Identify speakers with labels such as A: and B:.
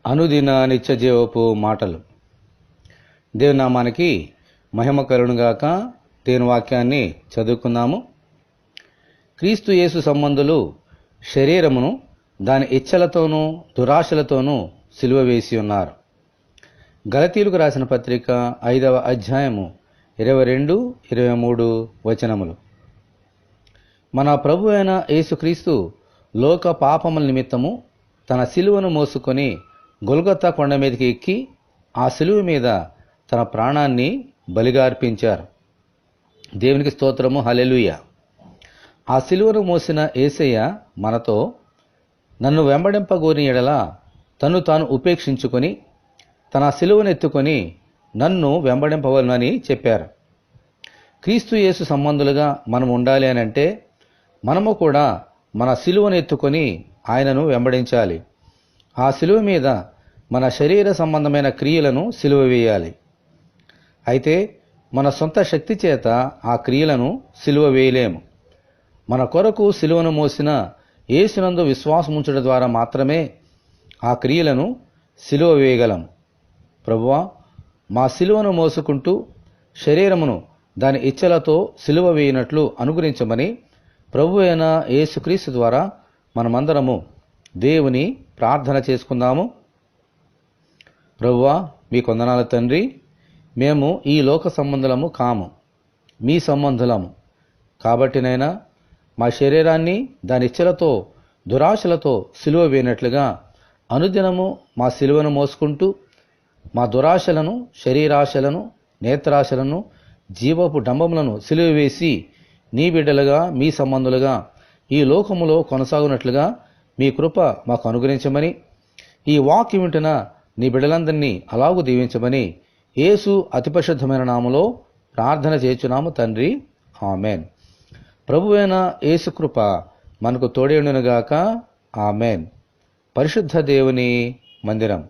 A: అనుదిన నిత్య జీవపు మాటలు. దేవుని నామానికి మహిమ కలుగునుగాక. దేవుని వాక్యాన్ని చదువుకుందాము. క్రీస్తు యేసు సంబంధులు శరీరమును దాని ఇచ్చలతోనూ దురాశలతోనూ సిలువ వేసి ఉన్నారు. గలతీయులకు రాసిన పత్రిక 5వ అధ్యాయము 22-23 వచనములు. మన ప్రభు అయిన యేసుక్రీస్తు లోక పాపముల నిమిత్తము తన సిలువను మోసుకొని గొల్గొతా కొండ మీదకి ఎక్కి ఆ సిలువ మీద తన ప్రాణాన్ని బలిగా అర్పించారు. దేవునికి స్తోత్రము, హల్లెలూయా. ఆ సిలువను మోసిన యేసయ్య మనతో, నన్ను వెంబడింపగోరిన ఎడల తను తాను ఉపేక్షించుకొని తన సిలువను ఎత్తుకొని నన్ను వెంబడింపవలనని చెప్పారు. క్రీస్తు యేసు సంబంధులుగా మనం ఉండాలి అని అంటే మనము కూడా మన సిలువను ఎత్తుకొని ఆయనను వెంబడించాలి. ఆ సిలువ మీద మన శరీర సంబంధమైన క్రియలను సిలువ వేయాలి. అయితే మన సొంత శక్తి చేత ఆ క్రియలను సిలువ వేయలేము. మన కొరకు సిలువను మోసిన యేసునందు విశ్వాసముంచడం ద్వారా మాత్రమే ఆ క్రియలను సిలువ వేయగలం. ప్రభువా, మా సిలువను మోసుకుంటూ శరీరమును దాని ఇచ్చలతో సిలువ వేయనట్లు అనుగ్రహించమని ప్రభు అయిన యేసుక్రీస్తు ద్వారా మనమందరము దేవుని ప్రార్థన చేసుకుందాము. ప్రభువా, మీ కొందనాల తండ్రి, మేము ఈ లోక సంబంధులము కాము, మీ సంబంధులము. కాబట్టినైనా మా శరీరాన్ని దాని ఇచ్చలతో దురాశలతో సిలువ వేయనట్లుగా అనుదినము మా సిలువను మోసుకుంటూ మా దురాశలను, శరీరాశలను, నేత్రాశలను, జీవపు డంబములను సిలువ వేసి నీ బిడ్డలుగా, మీ సంబంధులుగా ఈ లోకములో కొనసాగునట్లుగా మీ కృప మాకు అనుగ్రహించమని, ఈ వాక్యం వింటున్న నీ బిడ్డలందరినీ అలాగూ దీవించమని యేసు అతి పరిశుద్ధమైన నామములో ప్రార్థన చేయుచున్నాము తండ్రి, ఆమెన్. ప్రభువైన యేసు కృప మనకు తోడేయుండునుగాక. ఆమెన్. పరిశుద్ధ దేవుని మందిరం.